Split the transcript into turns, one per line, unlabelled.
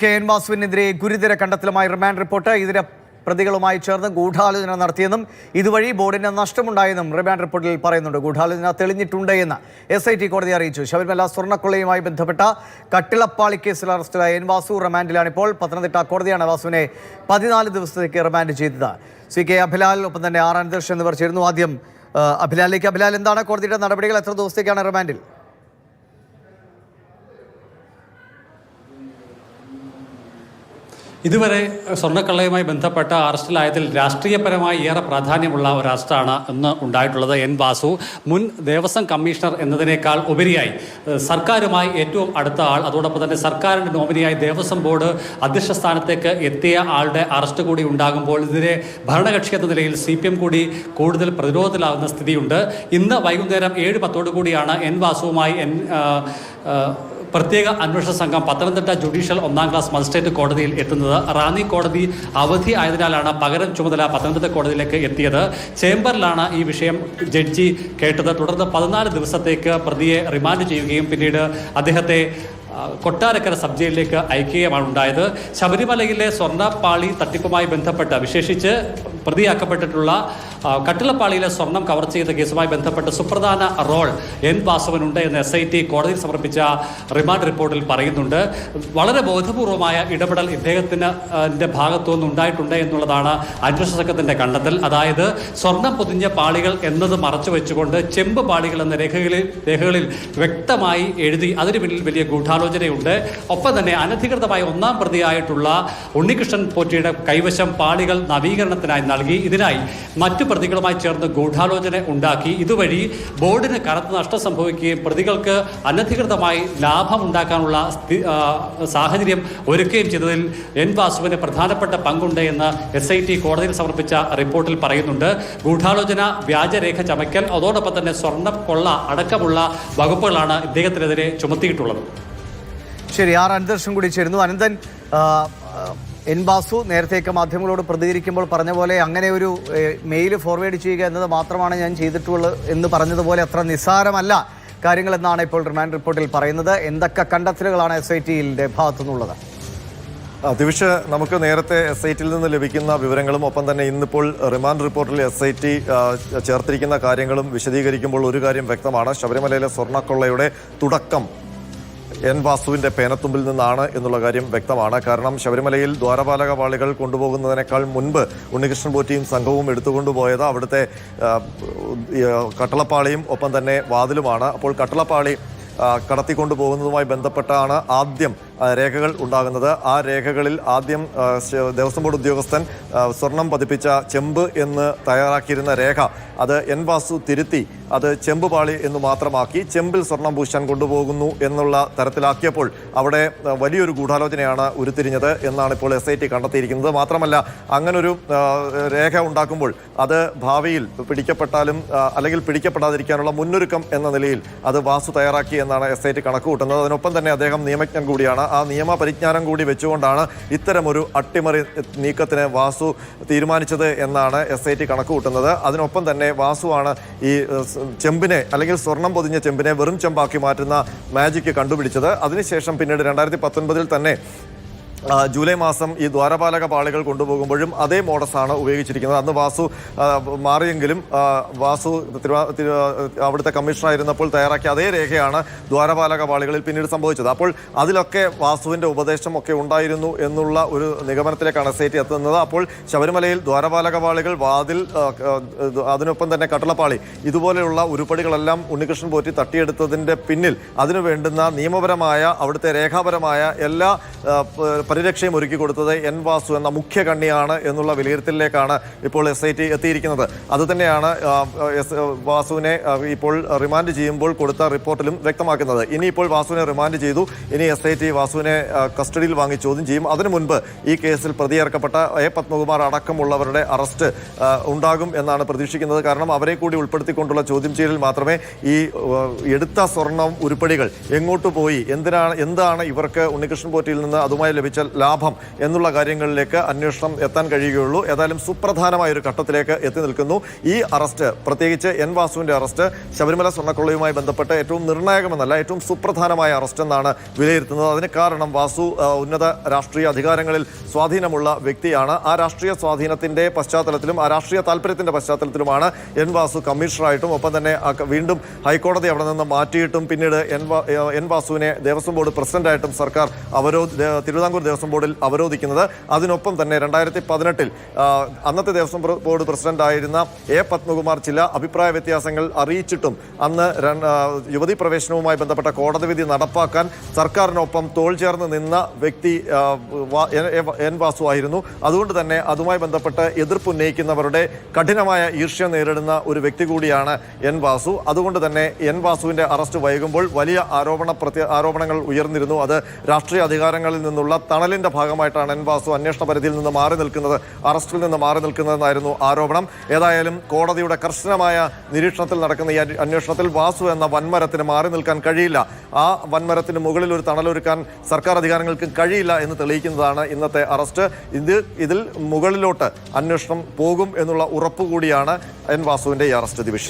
K N. വാസുവിനെതിരെ ഗുരുതര കണ്ടെത്തലുമായി remand report. ഇതിലെ പ്രതികളുമായി ചേർന്ന് ഗൂഢാലോചന നടത്തിയെന്നും ഇതുവഴി ബോർഡിന് നഷ്ടമുണ്ടായെന്നും റിമാൻഡ് റിപ്പോർട്ടിൽ പറയുന്നുണ്ട്. ഗൂഢാലോചന തെളിഞ്ഞിട്ടുണ്ട് എന്ന് SIT കോടതി അറിയിച്ചു. ശബരിമല സ്വർണ്ണക്കൊള്ളയുമായി ബന്ധപ്പെട്ട കട്ടിളപ്പാളി കേസിൽ അറസ്റ്റിലായ എൻ വാസു റിമാൻഡിലാണിപ്പോൾ. പത്തനംതിട്ട കോടതിയാണ് വാസുവിനെ 14 ദിവസത്തേക്ക് റിമാൻഡ് ചെയ്തത്. CK അഭിലാൽ, ഒപ്പം തന്നെ R അനന്തകൃഷ്ണൻ എന്നിവർ ചേരുന്നു. ആദ്യം അഭിലാലിലേക്ക്. അഭിലാൽ, എന്താണ് കോടതിയുടെ നടപടികൾ? എത്ര ദിവസത്തേക്കാണ് റിമാൻഡിൽ?
ഇതുവരെ സ്വർണ്ണക്കള്ളയുമായി ബന്ധപ്പെട്ട അറസ്റ്റിലായതിൽ രാഷ്ട്രീയപരമായി ഏറെ പ്രാധാന്യമുള്ള ഒരു അറസ്റ്റാണ് ഇന്ന് ഉണ്ടായിട്ടുള്ളത്. എൻ വാസു മുൻ ദേവസ്വം കമ്മീഷണർ എന്നതിനേക്കാൾ ഉപരിയായി സർക്കാരുമായി ഏറ്റവും അടുത്ത ആൾ, അതോടൊപ്പം തന്നെ സർക്കാരിൻ്റെ നോമിനിയായി ദേവസ്വം ബോർഡ് അധ്യക്ഷ സ്ഥാനത്തേക്ക് എത്തിയ ആളുടെ അറസ്റ്റ് കൂടി ഉണ്ടാകുമ്പോൾ ഇതിനെ ഭരണകക്ഷി എന്ന നിലയിൽ CPM കൂടി കൂടുതൽ പ്രതിരോധത്തിലാകുന്ന സ്ഥിതിയുണ്ട്. ഇന്ന് വൈകുന്നേരം 7:10 കൂടിയാണ് എൻ വാസുവുമായി പ്രത്യേക അന്വേഷണ സംഘം പത്തനംതിട്ട ജുഡീഷ്യൽ 1ാം ക്ലാസ് മജിസ്ട്രേറ്റ് കോടതിയിൽ എത്തുന്നത്. റാന്നി കോടതി അവധി ആയതിനാലാണ് പകരം ചുമതല പത്തനംതിട്ട കോടതിയിലേക്ക് എത്തിയത്. ചേംബറിലാണ് ഈ വിഷയം ജഡ്ജി കേട്ടത്. തുടർന്ന് 14 ദിവസത്തേക്ക് പ്രതിയെ റിമാൻഡ് ചെയ്യുകയും പിന്നീട് അദ്ദേഹത്തെ കൊട്ടാരക്കര സബ് ജയിലിലേക്ക് അയക്കുകയുമാണ് ഉണ്ടായത്. ശബരിമലയിലെ സ്വർണ്ണപ്പാളി തട്ടിപ്പുമായി ബന്ധപ്പെട്ട് വിശേഷിച്ച് പ്രതിയാക്കപ്പെട്ടിട്ടുള്ള കട്ടിളപ്പാളിയിലെ സ്വർണം കവർ ചെയ്ത കേസുമായി ബന്ധപ്പെട്ട് സുപ്രധാന റോൾ എൻ വാസുവിനുണ്ട് എന്ന് SIT കോടതിയിൽ സമർപ്പിച്ച റിമാൻഡ് റിപ്പോർട്ടിൽ പറയുന്നുണ്ട്. വളരെ ബോധപൂർവമായ ഇടപെടൽ ഇദ്ദേഹത്തിൻ്റെ ഭാഗത്തുനിന്ന് ഉണ്ടായിട്ടുണ്ട് എന്നുള്ളതാണ് അന്വേഷണ സംഘത്തിൻ്റെ കണ്ടെത്തൽ. അതായത് സ്വർണം പൊതിഞ്ഞ പാളികൾ എന്നത് മറച്ചു വെച്ചുകൊണ്ട് ചെമ്പ് പാളികൾ എന്ന രേഖകളിൽ വ്യക്തമായി എഴുതി അതിന് പിന്നിൽ വലിയ ഗൂഢാലോചനയുണ്ട്. ഒപ്പം തന്നെ അനധികൃതമായി 1ാം പ്രതിയായിട്ടുള്ള ഉണ്ണികൃഷ്ണൻ പോറ്റിയുടെ കൈവശം പാളികൾ നവീകരണത്തിനായി നൽകി. ഇതിനായി മറ്റു പ്രതികളുമായി ചേർന്ന് ഗൂഢാലോചന ഉണ്ടാക്കി. ഇതുവഴി ബോർഡിന് കനത്ത നഷ്ടം സംഭവിക്കുകയും പ്രതികൾക്ക് അനധികൃതമായി ലാഭം ഉണ്ടാക്കാനുള്ള സാഹചര്യം ഒരുക്കുകയും ചെയ്തതിൽ എൻ വാസുവിന് പ്രധാനപ്പെട്ട പങ്കുണ്ട് എന്ന് SIT കോടതിയിൽ സമർപ്പിച്ച റിപ്പോർട്ടിൽ പറയുന്നുണ്ട്. ഗൂഢാലോചന, വ്യാജരേഖ ചമയ്ക്കൽ, അതോടൊപ്പം തന്നെ സ്വർണ്ണക്കൊള്ള അടക്കമുള്ള വകുപ്പുകളാണ് ഇദ്ദേഹത്തിനെതിരെ ചുമത്തിയിട്ടുള്ളത്.
ശരി, R അനന്തകൃഷ്ണൻ കൂടി ചേരുന്നു. അനന്തൻ, എൻ വാസു നേരത്തെയൊക്കെ മാധ്യമങ്ങളോട് പ്രതികരിക്കുമ്പോൾ പറഞ്ഞ പോലെ അങ്ങനെ ഒരു മെയിൽ ഫോർവേഡ് ചെയ്യുക എന്നത് മാത്രമാണ് ഞാൻ ചെയ്തിട്ടുള്ളത് എന്ന് പറഞ്ഞതുപോലെ അത്ര നിസ്സാരമല്ല കാര്യങ്ങളെന്നാണ് ഇപ്പോൾ റിമാൻഡ് റിപ്പോർട്ടിൽ പറയുന്നത്. എന്തൊക്കെ കണ്ടെത്തലുകളാണ് SITയുടെ ഭാഗത്തുനിന്നുള്ളത്?
ദിവിഷ്, നമുക്ക് നേരത്തെ SITയിൽ നിന്ന് ലഭിക്കുന്ന വിവരങ്ങളും ഒപ്പം തന്നെ ഇന്നിപ്പോൾ റിമാൻഡ് റിപ്പോർട്ടിൽ SIT ചേർത്തിരിക്കുന്ന കാര്യങ്ങളും വിശദീകരിക്കുമ്പോൾ ഒരു കാര്യം വ്യക്തമാണ്. ശബരിമലയിലെ സ്വർണ്ണക്കൊള്ളയുടെ തുടക്കം എൻ വാസുവിൻ്റെ പേനത്തുമ്പിൽ നിന്നാണ് എന്നുള്ള കാര്യം വ്യക്തമാണ്. കാരണം ശബരിമലയിൽ ദ്വാരപാലക പാളികൾ കൊണ്ടുപോകുന്നതിനേക്കാൾ മുൻപ് ഉണ്ണികൃഷ്ണൻ പോറ്റിയും സംഘവും എടുത്തുകൊണ്ടുപോയത് അവിടുത്തെ കട്ടളപ്പാളിയും ഒപ്പം തന്നെ വാതിലുമാണ്. അപ്പോൾ കട്ടളപ്പാളി കടത്തിക്കൊണ്ടുപോകുന്നതുമായി ബന്ധപ്പെട്ടാണ് ആദ്യം രേഖകൾ ഉണ്ടാകുന്നത്. ആ രേഖകളിൽ ആദ്യം ദേവസ്വം ബോർഡ് ഉദ്യോഗസ്ഥൻ സ്വർണം പതിപ്പിച്ച ചെമ്പ് എന്ന് തയ്യാറാക്കിയിരുന്ന രേഖ അത് എൻ വാസു തിരുത്തി അത് ചെമ്പ് പാളി എന്ന് മാത്രമാക്കി ചെമ്പിൽ സ്വർണം പൂശാൻ കൊണ്ടുപോകുന്നു എന്നുള്ള തരത്തിലാക്കിയപ്പോൾ അവിടെ വലിയൊരു ഗൂഢാലോചനയാണ് ഉരുത്തിരിഞ്ഞത് എന്നാണ് ഇപ്പോൾ SIT കണ്ടെത്തിയിരിക്കുന്നത്. മാത്രമല്ല, അങ്ങനൊരു രേഖ ഉണ്ടാക്കുമ്പോൾ അത് ഭാവിയിൽ പിടിക്കപ്പെട്ടാലും അല്ലെങ്കിൽ പിടിക്കപ്പെടാതിരിക്കാനുള്ള മുന്നൊരുക്കം എന്ന നിലയിൽ അത് വാസു തയ്യാറാക്കി എന്നാണ് SIT കണക്കുകൂട്ടുന്നത്. അതിനൊപ്പം തന്നെ അദ്ദേഹം നിയമജ്ഞൻ കൂടിയാണ്. ആ നിയമ പരിജ്ഞാനം കൂടി വെച്ചുകൊണ്ടാണ് ഇത്തരമൊരു അട്ടിമറി നീക്കത്തിന് വാസു തീരുമാനിച്ചത് എന്നാണ് SIT കണക്കുകൂട്ടുന്നത്. അതിനൊപ്പം തന്നെ വാസുവാണ് ഈ ചെമ്പിനെ അല്ലെങ്കിൽ സ്വർണം പൊതിഞ്ഞ ചെമ്പിനെ വെറും ചെമ്പാക്കി മാറ്റുന്ന മാജിക്ക് കണ്ടുപിടിച്ചത്. അതിനുശേഷം പിന്നീട് 2019 തന്നെ ജൂലൈ മാസം ഈ ദ്വാരപാലക പാളികൾ കൊണ്ടുപോകുമ്പോഴും അതേ മോഡസാണ് ഉപയോഗിച്ചിരിക്കുന്നത്. അന്ന് വാസു മാറിയെങ്കിലും വാസു അവിടുത്തെ കമ്മീഷണറായിരുന്നപ്പോൾ തയ്യാറാക്കിയ അതേ രേഖയാണ് ദ്വാരപാലക പാളികളിൽ പിന്നീട് സംഭവിച്ചത്. അപ്പോൾ അതിലൊക്കെ വാസുവിൻ്റെ ഉപദേശം ഒക്കെ ഉണ്ടായിരുന്നു എന്നുള്ള ഒരു നിഗമനത്തിലേക്കാണ് SIT എത്തുന്നത്. അപ്പോൾ ശബരിമലയിൽ ദ്വാരപാലക പാളികൾ, വാതിൽ, അതിനൊപ്പം തന്നെ കട്ടളപ്പാളി, ഇതുപോലെയുള്ള ഉരുപ്പടികളെല്ലാം ഉണ്ണികൃഷ്ണൻ പോറ്റി തട്ടിയെടുത്തതിൻ്റെ പിന്നിൽ അതിനു വേണ്ടുന്ന നിയമപരമായ അവിടുത്തെ രേഖാപരമായ എല്ലാ പരിരക്ഷയും ഒരുക്കി കൊടുത്തത് എൻ വാസു എന്ന മുഖ്യ കണ്ണിയാണ് എന്നുള്ള വിലയിരുത്തലിലേക്കാണ് ഇപ്പോൾ SIT എത്തിയിരിക്കുന്നത്. അതുതന്നെയാണ് വാസുവിനെ ഇപ്പോൾ റിമാൻഡ് ചെയ്യുമ്പോൾ കൊടുത്ത റിപ്പോർട്ടിലും വ്യക്തമാക്കുന്നത്. ഇനിയിപ്പോൾ വാസുവിനെ റിമാൻഡ് ചെയ്തു. ഇനി SIT വാസുവിനെ കസ്റ്റഡിയിൽ വാങ്ങി ചോദ്യം ചെയ്യും. അതിനു മുൻപ് ഈ കേസിൽ പ്രതിയേർക്കപ്പെട്ട A. പത്മകുമാർ അടക്കമുള്ളവരുടെ അറസ്റ്റ് ഉണ്ടാകും എന്നാണ് പ്രതീക്ഷിക്കുന്നത്. കാരണം അവരെ കൂടി ഉൾപ്പെടുത്തിക്കൊണ്ടുള്ള ചോദ്യം ചെയ്യലിൽ മാത്രമേ ഈ എടുത്ത സ്വർണം ഉരുപ്പടികൾ എങ്ങോട്ട് പോയി, എന്താണ് ഇവർക്ക് ഉണ്ണികൃഷ്ണൻ പോറ്റിയിൽ നിന്ന് അതുമായി ലഭിച്ച ലാഭം എന്നുള്ള കാര്യങ്ങളിലേക്ക് അന്വേഷണം എത്താൻ കഴിയുകയുള്ളൂ. ഏതായാലും സുപ്രധാനമായ ഒരു ഘട്ടത്തിലേക്ക് എത്തി നിൽക്കുന്നു ഈ അറസ്റ്റ്. പ്രത്യേകിച്ച് എൻ വാസുവിന്റെ അറസ്റ്റ് ശബരിമല സ്വർണ്ണക്കൊള്ളയുമായി ബന്ധപ്പെട്ട് ഏറ്റവും നിർണായകമെന്നല്ല, ഏറ്റവും സുപ്രധാനമായ അറസ്റ്റ് എന്നാണ് വിലയിരുത്തുന്നത്. അതിന് കാരണം വാസു ഉന്നത രാഷ്ട്രീയ അധികാരങ്ങളിൽ സ്വാധീനമുള്ള വ്യക്തിയാണ്. ആ രാഷ്ട്രീയ സ്വാധീനത്തിന്റെ പശ്ചാത്തലത്തിലും ആ രാഷ്ട്രീയ താല്പര്യത്തിന്റെ പശ്ചാത്തലത്തിലുമാണ് എൻ വാസു കമ്മീഷണറായിട്ടും ഒപ്പം തന്നെ വീണ്ടും ഹൈക്കോടതി അവിടെ നിന്ന് മാറ്റിയിട്ടും പിന്നീട് എൻ വാസുവിനെ ദേവസ്വം ബോർഡ് പ്രസിഡന്റായിട്ടും സർക്കാർ തിരുവിതാംകൂർ ദേവസ്വം ബോർഡിൽ അവരോധിക്കുന്നത്. അതിനൊപ്പം തന്നെ 2018 അന്നത്തെ ദേവസ്വം ബോർഡ് പ്രസിഡന്റായിരുന്ന എ പത്മകുമാർ ചില അഭിപ്രായ വ്യത്യാസങ്ങൾ അറിയിച്ചിട്ടും അന്ന് യുവതീ പ്രവേശനവുമായി ബന്ധപ്പെട്ട കോടതി വിധി നടപ്പാക്കാൻ സർക്കാരിനൊപ്പം തോൾ ചേർന്ന് നിന്ന വ്യക്തി എൻ വാസു ആയിരുന്നു. അതുകൊണ്ട് തന്നെ അതുമായി ബന്ധപ്പെട്ട് എതിർപ്പുന്നയിക്കുന്നവരുടെ കഠിനമായ ഈർഷ്യ നേരിടുന്ന ഒരു വ്യക്തി കൂടിയാണ് എൻ വാസു. അതുകൊണ്ട് തന്നെ എൻ വാസുവിന്റെ അറസ്റ്റ് വൈകുമ്പോൾ വലിയ ആരോപണങ്ങൾ ഉയർന്നിരുന്നു. അത് രാഷ്ട്രീയ അധികാരങ്ങളിൽ നിന്നുള്ള തണലിന്റെ ഭാഗമായിട്ടാണ് എൻ വാസു അന്വേഷണ പരിധിയിൽ നിന്ന് മാറി നിൽക്കുന്നത്, അറസ്റ്റിൽ നിന്ന് മാറി നിൽക്കുന്നതെന്നായിരുന്നു ആരോപണം. ഏതായാലും കോടതിയുടെ കർശനമായ നിരീക്ഷണത്തിൽ നടക്കുന്ന ഈ അന്വേഷണത്തിൽ വാസു എന്ന വൻമരത്തിന് മാറി നിൽക്കാൻ കഴിയില്ല. ആ വൻമരത്തിന് മുകളിൽ ഒരു തണലൊരുക്കാൻ സർക്കാർ അധികാരങ്ങൾക്ക് കഴിയില്ല എന്ന് തെളിയിക്കുന്നതാണ് ഇന്നത്തെ അറസ്റ്റ്. ഇതിൽ മുകളിലോട്ട് അന്വേഷണം പോകും എന്നുള്ള ഉറപ്പുകൂടിയാണ് എൻ വാസുവിന്റെ ഈ അറസ്റ്റ്. ദിവിഷ്.